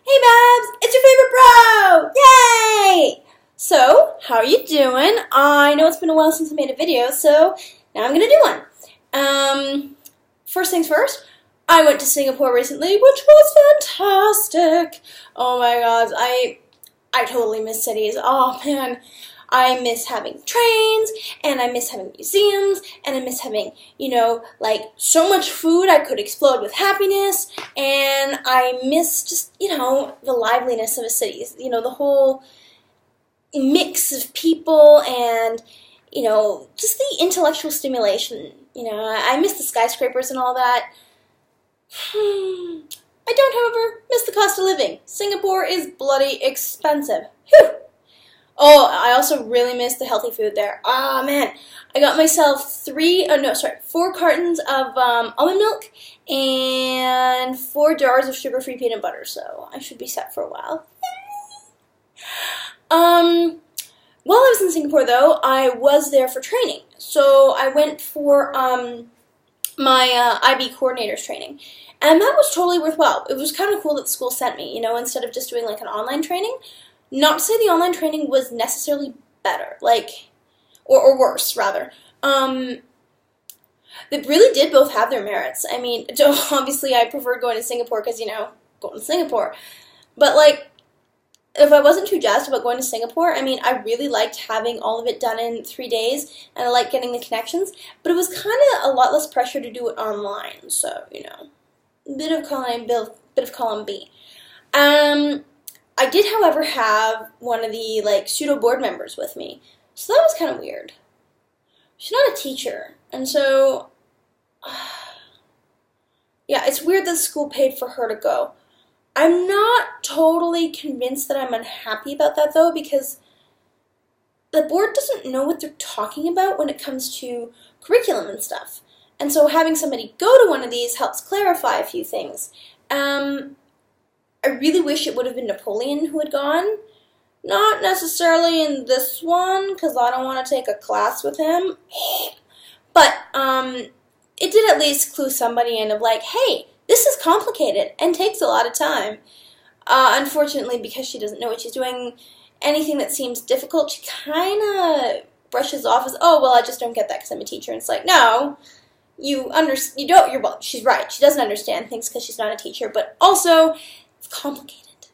Hey Babs, it's your favorite bro! Yay! So, how are you doing? I know it's been a while since I made a video, so now I'm gonna do one. First things first, I went to Singapore recently, which was fantastic. Oh my god, I totally miss cities. Oh man, I miss having trains, and I miss having museums, and I miss having, like so much food I could explode with happiness, and I miss just, the liveliness of a city, the whole mix of people and, just the intellectual stimulation. I miss the skyscrapers and all that. I don't, however, miss the cost of living. Singapore is bloody expensive. Whew. Oh, I also really miss the healthy food there. Ah, man. I got myself 4 cartons of almond milk and 4 jars of sugar-free peanut butter, so I should be set for a while. While I was in Singapore, though, I was there for training. So I went for my IB coordinator's training. And that was totally worthwhile. It was kind of cool that the school sent me, instead of just doing like an online training. Not to say the online training was necessarily better, or worse, rather. They really did both have their merits. I mean, obviously I preferred going to Singapore because, going to Singapore. But, if I wasn't too jazzed about going to Singapore, I really liked having all of it done in 3 days, and I liked getting the connections, but it was kind of a lot less pressure to do it online, so, bit of column A, bit of column B. I did, however, have one of the, pseudo board members with me, so that was kind of weird. She's not a teacher, and so, yeah, it's weird that the school paid for her to go. I'm not totally convinced that I'm unhappy about that, though, because the board doesn't know what they're talking about when it comes to curriculum and stuff. And so having somebody go to one of these helps clarify a few things. I really wish it would have been Napoleon who had gone. Not necessarily in this one, because I don't want to take a class with him. But it did at least clue somebody in of hey, this is complicated and takes a lot of time. Unfortunately, because she doesn't know what she's doing, anything that seems difficult, she kind of brushes off as, oh, well, I just don't get that because I'm a teacher. And it's no, she's right. She doesn't understand things because she's not a teacher, but also, it's complicated.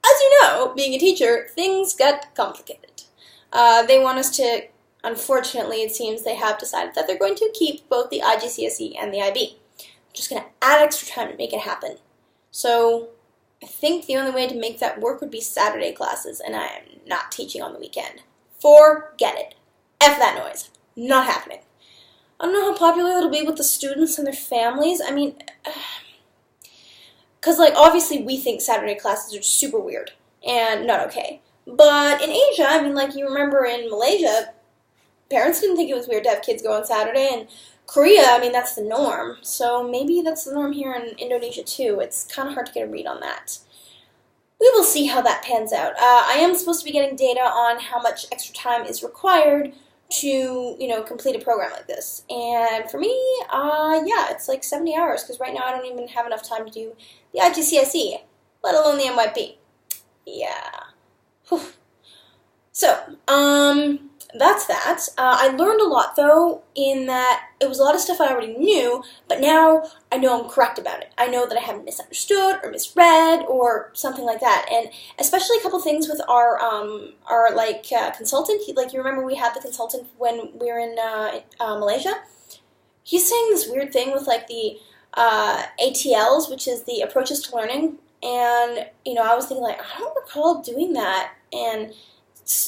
As you know, being a teacher, things get complicated. They want us to, unfortunately, it seems they have decided that they're going to keep both the IGCSE and the IB. Just going to add extra time to make it happen. So I think the only way to make that work would be Saturday classes, and I am not teaching on the weekend. Forget it. F that noise. Not happening. I don't know how popular it'll be with the students and their families. Because, obviously we think Saturday classes are super weird and not okay. But in Asia, you remember in Malaysia, parents didn't think it was weird to have kids go on Saturday, and Korea, that's the norm, so maybe that's the norm here in Indonesia too. It's kind of hard to get a read on that. We will see how that pans out. I am supposed to be getting data on how much extra time is required to, complete a program like this. And for me, yeah, it's 70 hours, because right now I don't even have enough time to do the IGCSE, let alone the MYP. Yeah. Whew. So, that's that. I learned a lot, though, in that it was a lot of stuff I already knew, but now I know I'm correct about it. I know that I haven't misunderstood or misread or something like that, and especially a couple things with our consultant. You remember we had the consultant when we were in Malaysia? He's saying this weird thing with, the ATLs, which is the approaches to learning, and, I was thinking, I don't recall doing that, and,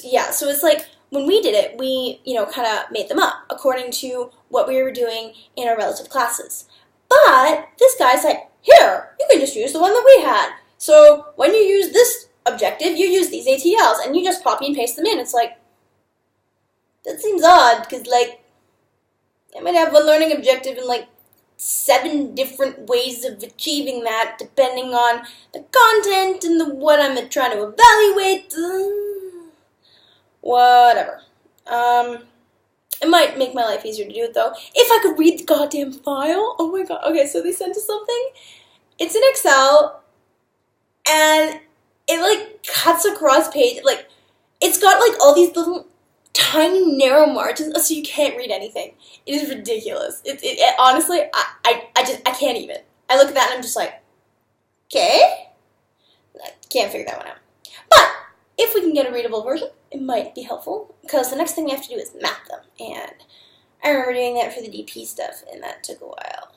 yeah, so it's when we did it, we, kind of made them up according to what we were doing in our relative classes. But this guy's here, you can just use the one that we had. So when you use this objective, you use these ATLs, and you just copy and paste them in. It's that seems odd, because, I might have a learning objective in, 7 different ways of achieving that, depending on the content and what I'm trying to evaluate. Whatever. It might make my life easier to do it, though. If I could read the goddamn file. Oh my god. Okay, so they sent us something. It's in Excel, and it like cuts across page, like it's got like all these little tiny narrow margins, so you can't read anything. It is ridiculous. It honestly, I can't even. I look at that and I'm just like, okay, I can't figure that one out. But if we can get a readable version, it might be helpful, because the next thing we have to do is map them, and I remember doing that for the DP stuff, and that took a while.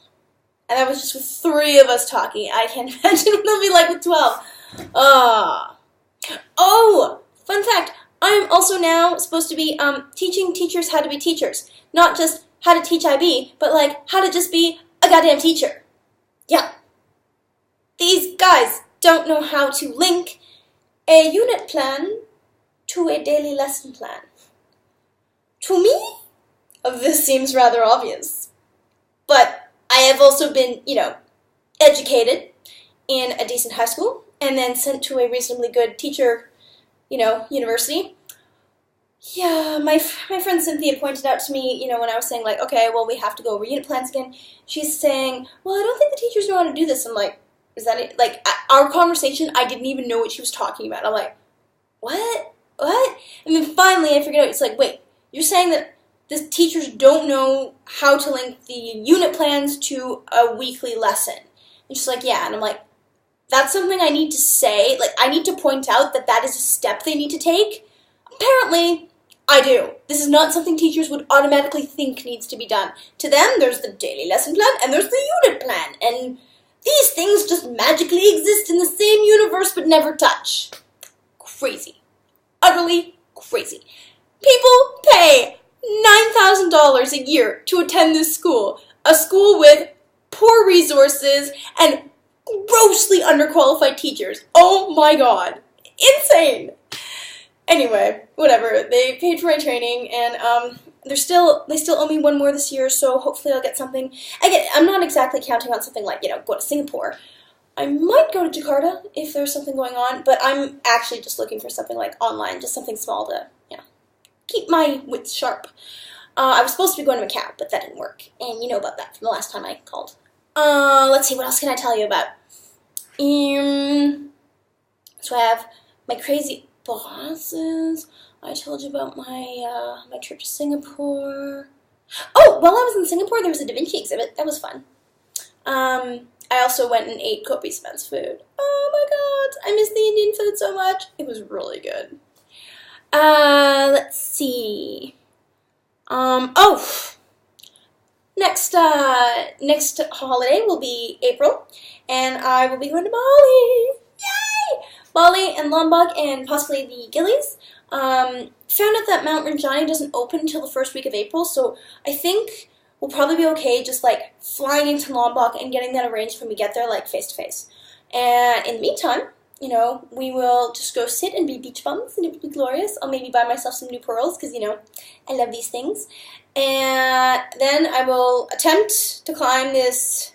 And that was just with 3 of us talking. I can't imagine what it'll be like with 12. Oh, fun fact, I'm also now supposed to be teaching teachers how to be teachers. Not just how to teach IB, but like how to just be a goddamn teacher. Yeah. These guys don't know how to link a unit plan to a daily lesson plan. To me, this seems rather obvious. But I have also been, educated in a decent high school and then sent to a reasonably good teacher, university. Yeah, my friend Cynthia pointed out to me, when I was saying, like, okay, well, we have to go over unit plans again. She's saying, well, I don't think the teachers know how to do this. I'm like, is that it? Like, our conversation, I didn't even know what she was talking about. I'm like, what? And then finally I figured out, it's like, wait, you're saying that the teachers don't know how to link the unit plans to a weekly lesson. And she's like, yeah. And I'm like, that's something I need to say. Like, I need to point out that that is a step they need to take. Apparently, I do. This is not something teachers would automatically think needs to be done. To them, there's the daily lesson plan and there's the unit plan. And these things just magically exist in the same universe but never touch. Crazy. Utterly crazy. People pay $9,000 a year to attend this school. A school with poor resources and grossly underqualified teachers. Oh my god. Insane. Anyway, whatever. They paid for my training, and they still owe me 1 more this year, so hopefully I'll get something. I'm not exactly counting on something like, go to Singapore. I might go to Jakarta if there's something going on, but I'm actually just looking for something like online, just something small to, keep my wits sharp. I was supposed to be going to Macau, but that didn't work, and you know about that from the last time I called. Let's see, what else can I tell you about? So I have my crazy bosses. I told you about my my trip to Singapore. Oh, while I was in Singapore, there was a Da Vinci exhibit. That was fun. I also went and ate copious amounts of food. Oh my god, I miss the Indian food so much. It was really good. Let's see. Next holiday will be April, and I will be going to Bali. Yay! Bali and Lombok and possibly the Gillies. Found out that Mount Rinjani doesn't open until the first week of April, so I think we'll probably be okay just like flying into Lombok and getting that arranged when we get there, like face to face. And in the meantime, we will just go sit and be beach bums, and it will be glorious. I'll maybe buy myself some new pearls, because, I love these things. And then I will attempt to climb this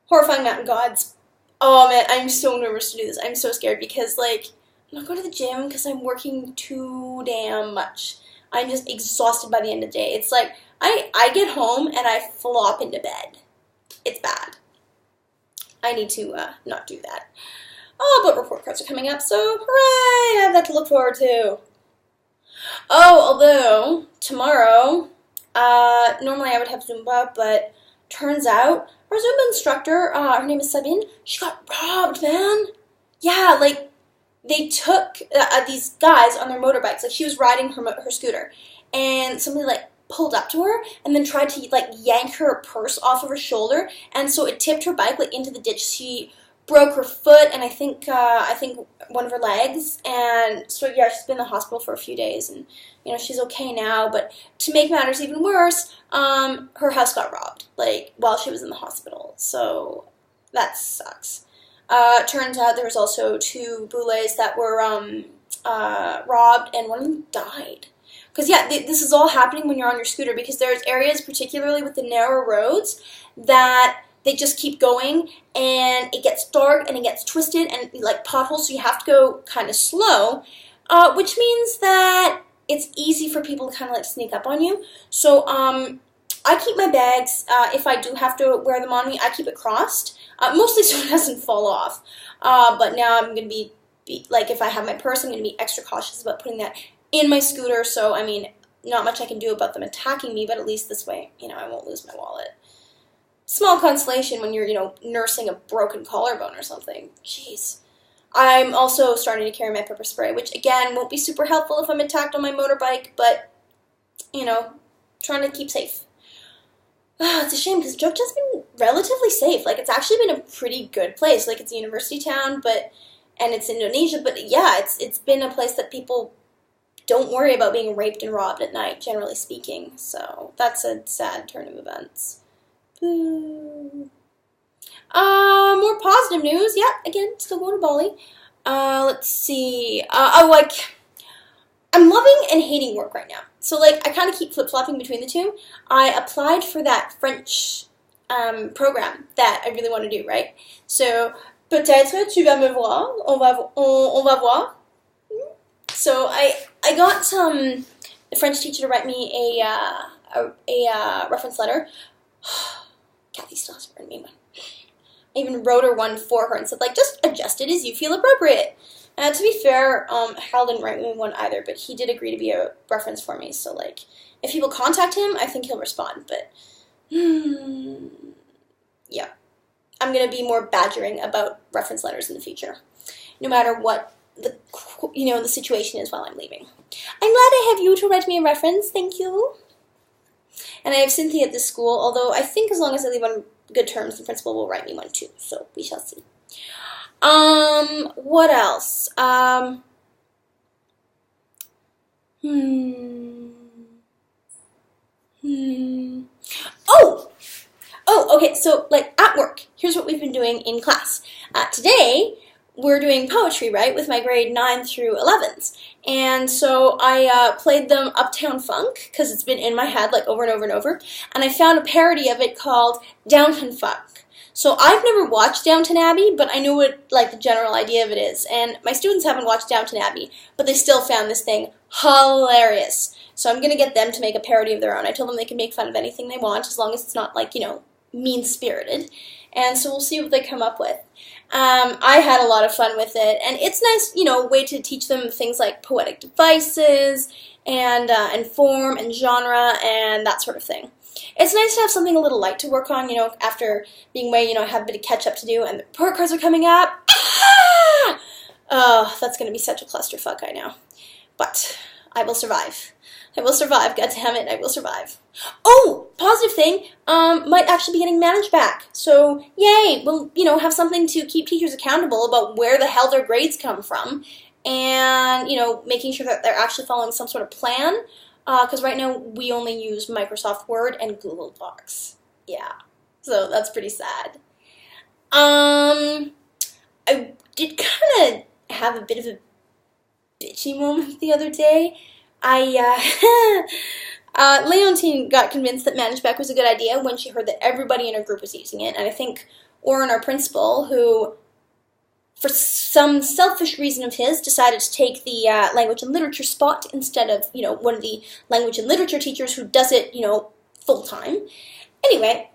horrifying mountain gods. Oh man, I'm so nervous to do this. I'm so scared because, like, I'm not going to the gym because I'm working too damn much. I'm just exhausted by the end of the day. It's like, I get home and I flop into bed. It's bad. I need to not do that. Oh, but report cards are coming up, so hooray! I have that to look forward to. Oh, although, tomorrow, normally I would have Zumba, but turns out our Zumba instructor, her name is Sabine, she got robbed, man. Yeah, like, they took these guys on their motorbikes. Like, she was riding her scooter, and somebody, like, pulled up to her and then tried to, like, yank her purse off of her shoulder, and so it tipped her bike, like, into the ditch. She broke her foot and I think one of her legs, and so yeah, she's been in the hospital for a few days, and she's okay now. But to make matters even worse, her house got robbed, like, while she was in the hospital, so that sucks. Turns out there was also 2 boulets that were robbed, and one of them died. Because yeah, this is all happening when you're on your scooter, because there's areas, particularly with the narrow roads, that they just keep going, and it gets dark, and it gets twisted, and like potholes, so you have to go kind of slow, which means that it's easy for people to kind of like sneak up on you. So I keep my bags, if I do have to wear them on me, I keep it crossed, mostly so it doesn't fall off. But now I'm going to be be, like, if I have my purse, I'm going to be extra cautious about putting that in my scooter. So, I mean, not much I can do about them attacking me, but at least this way, I won't lose my wallet. Small consolation when you're, nursing a broken collarbone or something. Jeez. I'm also starting to carry my pepper spray, which, again, won't be super helpful if I'm attacked on my motorbike, but, trying to keep safe. It's a shame because Jogja's been relatively safe. Like, it's actually been a pretty good place. Like, it's a university town, and it's Indonesia, but yeah, it's been a place that people don't worry about being raped and robbed at night, generally speaking. So that's a sad turn of events. Boo. More positive news. Yeah, again, still going to Bali. Let's see. I'm loving and hating work right now. So, like, I kind of keep flip-flopping between the two. I applied for that French program that I really want to do, right? So, peut-être tu vas me voir. On va voir. So, I got the French teacher to write me a reference letter. Kathy still hasn't written me one. I even wrote her one for her and said, like, just adjust it as you feel appropriate. To be fair, Hal didn't write me one either, but he did agree to be a reference for me. So, like, if people contact him, I think he'll respond. But, yeah. I'm going to be more badgering about reference letters in the future, no matter what the situation is while I'm leaving. I'm glad I have you to write me a reference. Thank you. And I have Cynthia at this school, although I think as long as I leave on good terms, the principal will write me one too. So, we shall see. What else? Oh, okay, so, like, at work, here's what we've been doing in class. Today, we're doing poetry, right, with my grade 9 through 11s. And so I played them Uptown Funk, because it's been in my head, like, over and over and over. And I found a parody of it called Downton Funk. So I've never watched Downton Abbey, but I know what, like, the general idea of it is. And my students haven't watched Downton Abbey, but they still found this thing hilarious. So I'm going to get them to make a parody of their own. I told them they can make fun of anything they want, as long as it's not, like, mean-spirited. And so we'll see what they come up with. I had a lot of fun with it, and it's nice, way to teach them things like poetic devices and form and genre and that sort of thing. It's nice to have something a little light to work on, after being away, I have a bit of catch-up to do, and the report cards are coming up. Ah! Oh, that's going to be such a clusterfuck, I know. But I will survive. I will survive, goddammit, I will survive. Oh, positive thing, might actually be getting managed back. So, yay, we'll, have something to keep teachers accountable about where the hell their grades come from, and, making sure that they're actually following some sort of plan, because right now we only use Microsoft Word and Google Docs. Yeah, so that's pretty sad. I did kind of have a bit of a bitchy moment the other day. Leontine got convinced that ManageBack was a good idea when she heard that everybody in her group was using it, and I think Oren, our principal, who, for some selfish reason of his, decided to take the language and literature spot instead of, one of the language and literature teachers who does it, full-time. Anyway,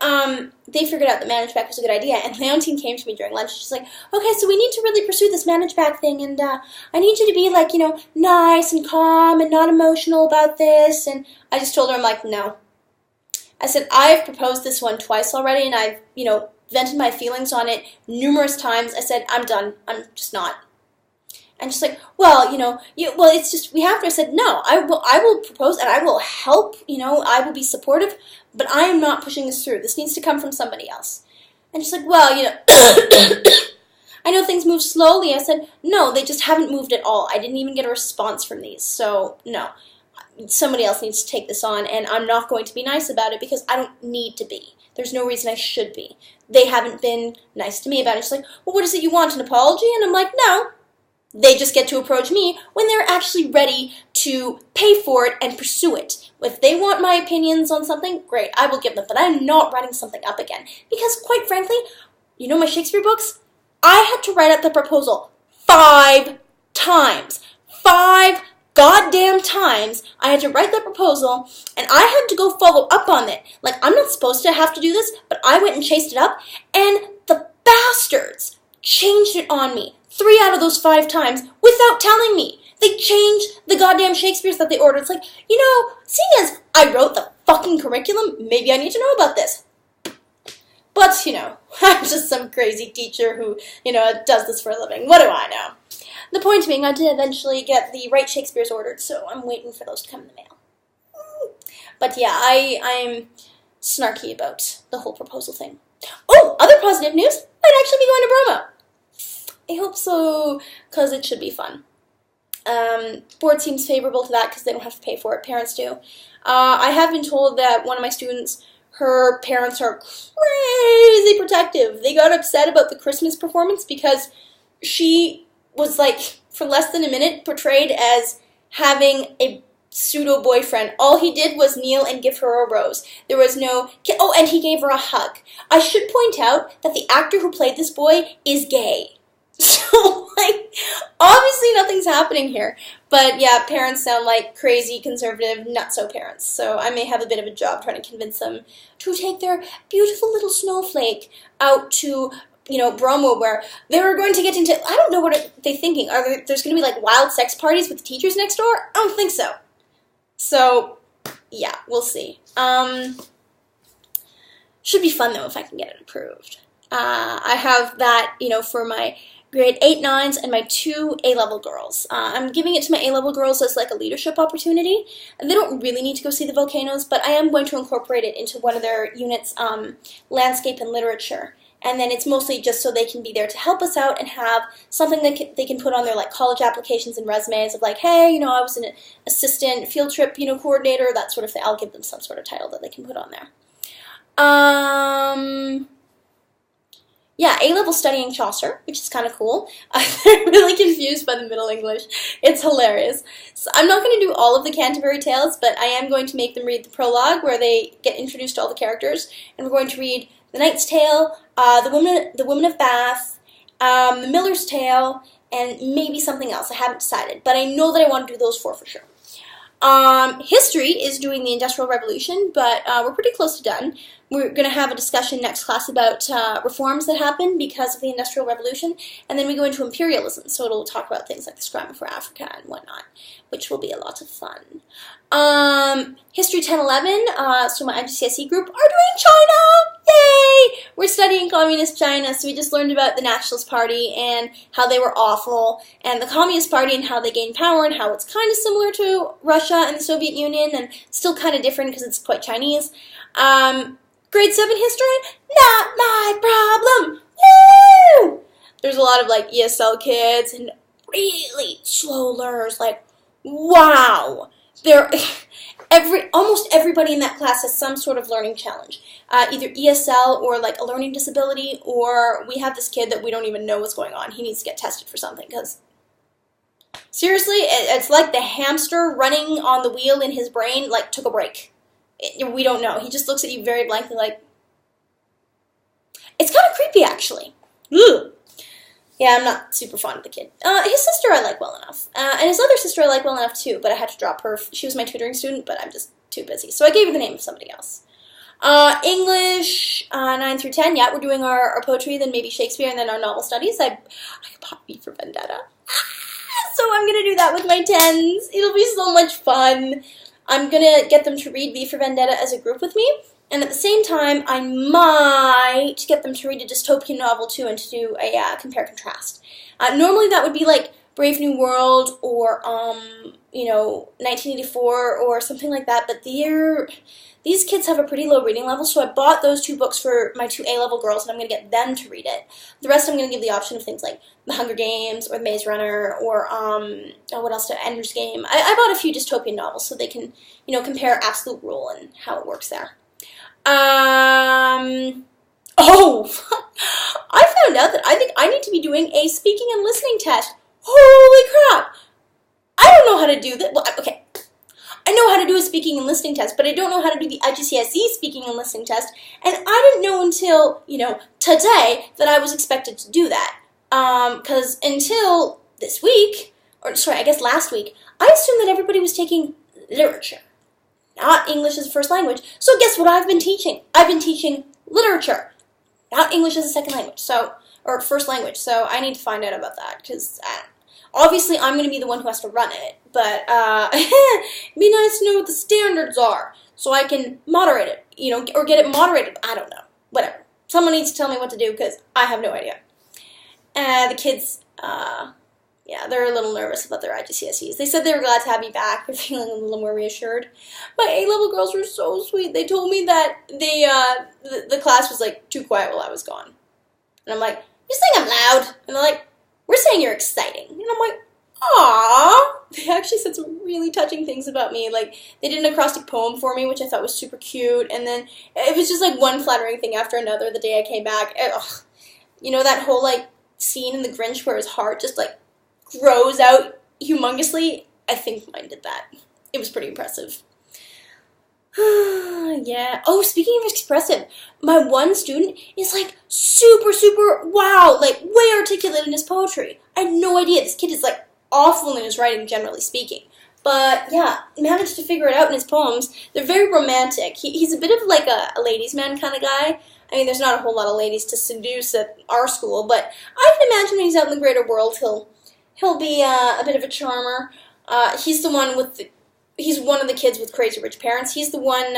they figured out that ManageBack was a good idea, and Leontine came to me during lunch. She's like, okay, so we need to really pursue this ManageBack thing, and I need you to be, like, nice and calm and not emotional about this. And I just told her, I'm like, no. I said, I've proposed this one twice already, and I've, vented my feelings on it numerous times. I said, I'm done. I'm just not. And she's like, well, it's just, we have to. I said, no, I will propose, and I will help, I will be supportive, but I am not pushing this through. This needs to come from somebody else. And she's like, well, I know things move slowly. I said, no, they just haven't moved at all. I didn't even get a response from these. So, no, somebody else needs to take this on, and I'm not going to be nice about it because I don't need to be. There's no reason I should be. They haven't been nice to me about it. She's like, well, what is it you want, an apology? And I'm like, no. They just get to approach me when they're actually ready to pay for it and pursue it. If they want my opinions on something, great, I will give them. But I'm not writing something up again. Because, quite frankly, my Shakespeare books? I had to write up the proposal 5 times. 5 goddamn times I had to write the proposal, and I had to go follow up on it. Like, I'm not supposed to have to do this, but I went and chased it up, and the bastards changed it on me 3 out of those 5 times without telling me. They changed the goddamn Shakespeares that they ordered. It's like, seeing as I wrote the fucking curriculum, maybe I need to know about this. But, I'm just some crazy teacher who, does this for a living. What do I know? The point being, I did eventually get the right Shakespeares ordered, so I'm waiting for those to come in the mail. But yeah, I'm snarky about the whole proposal thing. Oh, other positive news, I'd actually be going to Bromo. I hope so, because it should be fun. Board seems favorable to that because they don't have to pay for it. Parents do. I have been told that one of my students, her parents are crazy protective. They got upset about the Christmas performance because she was, like, for less than a minute, portrayed as having a pseudo-boyfriend. All he did was kneel and give her a rose. There was no... Oh, and he gave her a hug. I should point out that the actor who played this boy is gay. So, obviously nothing's happening here. But, yeah, parents sound like crazy, conservative, nutso parents. So I may have a bit of a job trying to convince them to take their beautiful little snowflake out to, Bromo, where they're going to get into... I don't know what they're thinking. There's going to be, wild sex parties with teachers next door? I don't think so. So, yeah, we'll see. Should be fun, though, if I can get it approved. I have that, for my grade 8, 9s and my 2 A-level girls. I'm giving it to my A-level girls as a leadership opportunity. And they don't really need to go see the volcanoes, but I am going to incorporate it into one of their units, landscape and literature. And then it's mostly just so they can be there to help us out and have something that they can put on their college applications and resumes of hey, I was an assistant field trip, coordinator, that sort of thing. I'll give them some sort of title that they can put on there. Yeah, A-level studying Chaucer, which is kind of cool. I'm really confused by the Middle English. It's hilarious. So I'm not going to do all of the Canterbury Tales, but I am going to make them read the prologue where they get introduced to all the characters, and we're going to read The Knight's Tale, the Woman of Bath, The Miller's Tale, and maybe something else. I haven't decided, but I know that I want to do those 4 for sure. History is doing the Industrial Revolution, but we're pretty close to done. We're going to have a discussion next class about reforms that happened because of the Industrial Revolution, and then we go into imperialism, so it'll talk about things like the scramble for Africa and whatnot, which will be a lot of fun. History 1011, so my IGCSE group are doing China! Yay! We're studying Communist China, so we just learned about the Nationalist Party and how they were awful, and the Communist Party and how they gained power and how it's kind of similar to Russia and the Soviet Union and still kind of different because it's quite Chinese. Grade 7 history, not my problem! Woo! There's a lot of ESL kids and really slow learners, wow! Almost everybody in that class has some sort of learning challenge. Either ESL or a learning disability, or we have this kid that we don't even know what's going on. He needs to get tested for something, because seriously, it's like the hamster running on the wheel in his brain, took a break. We don't know. He just looks at you very blankly it's kind of creepy, actually. Ugh. Yeah, I'm not super fond of the kid. His sister I like well enough. And his other sister I like well enough, too, but I had to drop her. She was my tutoring student, but I'm just too busy. So I gave her the name of somebody else. English, 9 through 10. Yeah, we're doing our poetry, then maybe Shakespeare, and then our novel studies. I bought V for Vendetta. So I'm going to do that with my 10s. It'll be so much fun. I'm going to get them to read V for Vendetta as a group with me. And at the same time, I might get them to read a dystopian novel, too, and to do a compare-contrast. Normally that would be Brave New World or, 1984 or something like that, but these kids have a pretty low reading level, so I bought those 2 books for my 2 A-level girls, and I'm going to get them to read it. The rest I'm going to give the option of things like The Hunger Games or The Maze Runner or, what else Ender's Game. I bought a few dystopian novels so they can, compare Absolute Rule and how it works there. I found out that I think I need to be doing a speaking and listening test. Holy crap! I don't know how to do that. Well, okay. I know how to do a speaking and listening test, but I don't know how to do the IGCSE speaking and listening test, and I didn't know until, today that I was expected to do that. Because until this week, I guess last week, I assumed that everybody was taking literature, not English as a first language. So guess what I've been teaching? I've been teaching literature, not English as a second language. So, or first language. So I need to find out about that because obviously I'm going to be the one who has to run it. But it'd be nice to know what the standards are so I can moderate it, or get it moderated. I don't know. Whatever. Someone needs to tell me what to do because I have no idea. The kids, yeah, they're a little nervous about their IGCSEs. They said they were glad to have me back. They're feeling a little more reassured. My A-level girls were so sweet. They told me that the class was, like, too quiet while I was gone. And I'm like, you're saying I'm loud? And they're like, we're saying you're exciting. And I'm like, aww. They actually said some really touching things about me. Like, they did an acrostic poem for me, which I thought was super cute. And then it was just, like, one flattering thing after another the day I came back. And, that whole, like, scene in The Grinch where his heart just, like, grows out humongously. I think mine did that. It was pretty impressive. Yeah. Oh, speaking of expressive, my one student is like super, super wow, like way articulate in his poetry. I had no idea. This kid is like awful in his writing, generally speaking. But yeah, managed to figure it out in his poems. They're very romantic. He's a bit of like a ladies' man kind of guy. I mean, there's not a whole lot of ladies to seduce at our school, but I can imagine when he's out in the greater world, he'll be a bit of a charmer. He's the one he's one of the kids with crazy rich parents. He's the one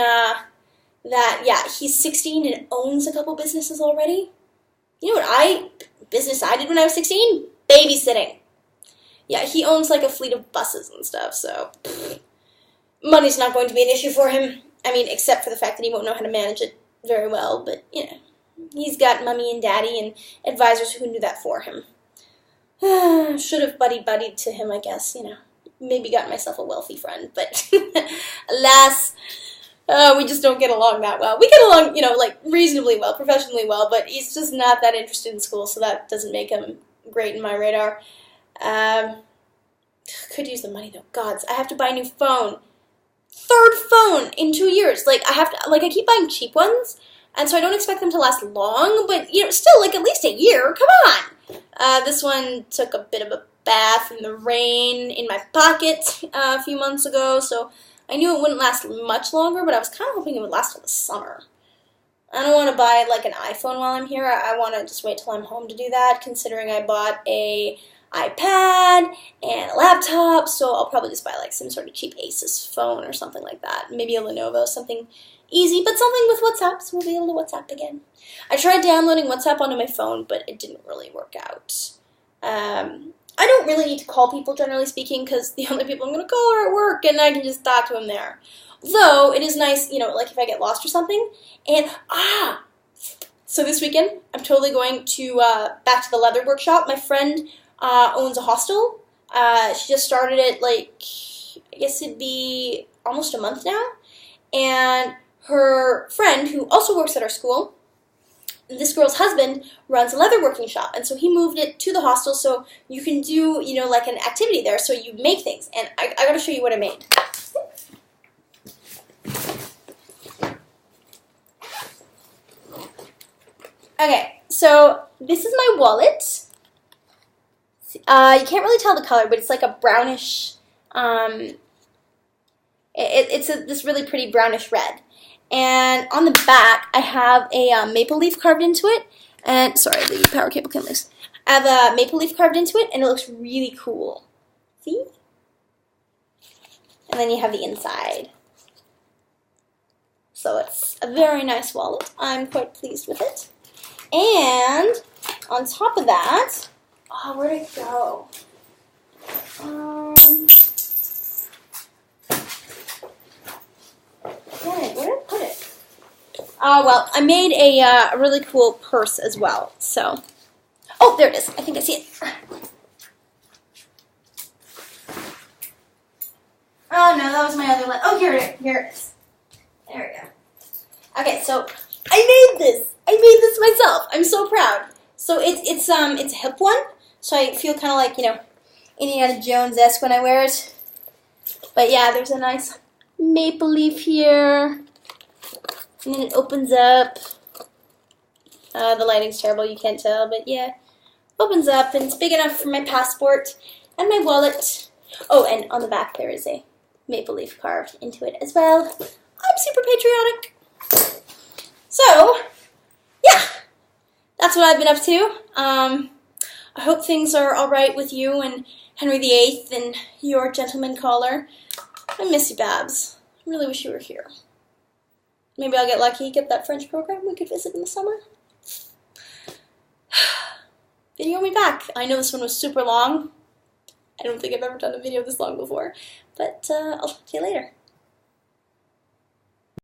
he's 16 and owns a couple businesses already. You know what business I did when I was 16? Babysitting. Yeah, he owns like a fleet of buses and stuff, so money's not going to be an issue for him. I mean, except for the fact that he won't know how to manage it very well, but, he's got mommy and daddy and advisors who can do that for him. Should have buddied to him, I guess, maybe got myself a wealthy friend, but alas, we just don't get along that well. We get along, like reasonably well, professionally well, but he's just not that interested in school, so that doesn't make him great in my radar. Could use the money though. Gods, I have to buy a new phone. Third phone in 2 years. Like, I keep buying cheap ones, and so I don't expect them to last long, but, still, like, at least a year. Come on! This one took a bit of a bath in the rain in my pocket a few months ago, so I knew it wouldn't last much longer, but I was kind of hoping it would last till the summer. I don't want to buy, like, an iPhone while I'm here. I want to just wait till I'm home to do that, considering I bought a iPad and a laptop, so I'll probably just buy, like, some sort of cheap Asus phone or something like that. Maybe a Lenovo, something easy, but something with WhatsApp, so we'll be able to WhatsApp again. I tried downloading WhatsApp onto my phone, but it didn't really work out. I don't really need to call people, generally speaking, because the only people I'm going to call are at work, and I can just talk to them there. Though, it is nice, like if I get lost or something, and, so this weekend, I'm totally going to, back to the leather workshop. My friend owns a hostel. She just started it, like, I guess it'd be almost a month now, and her friend, who also works at our school, this girl's husband runs a leatherworking shop, and so he moved it to the hostel so you can do, like an activity there, so you make things, and I gotta show you what I made. Okay, so this is my wallet. You can't really tell the color, but it's like a brownish, it's this really pretty brownish red. And on the back, I have a maple leaf carved into it. And, sorry, the power cable came loose. I have a maple leaf carved into it, and it looks really cool. See? And then you have the inside. So it's a very nice wallet. I'm quite pleased with it. And on top of that, where'd it go? Where did I put it? Well, I made a really cool purse as well, so. Oh, there it is. I think I see it. Oh, no, that was my other leg. Oh, here it is. There we go. Okay, so I made this. I made this myself. I'm so proud. So it's a hip one, so I feel kind of like, Indiana Jones-esque when I wear it. But yeah, there's a nice maple leaf here. And then it opens up. The lighting's terrible, you can't tell, but yeah. Opens up, and it's big enough for my passport and my wallet. Oh, and on the back there is a maple leaf carved into it as well. I'm super patriotic. So, yeah. that's what I've been up to. I hope things are alright with you and Henry VIII and your gentleman caller. I miss you, Babs. I really wish you were here. Maybe I'll get lucky, get that French program we could visit in the summer. Video me back. I know this one was super long. I don't think I've ever done a video this long before, but I'll talk to you later.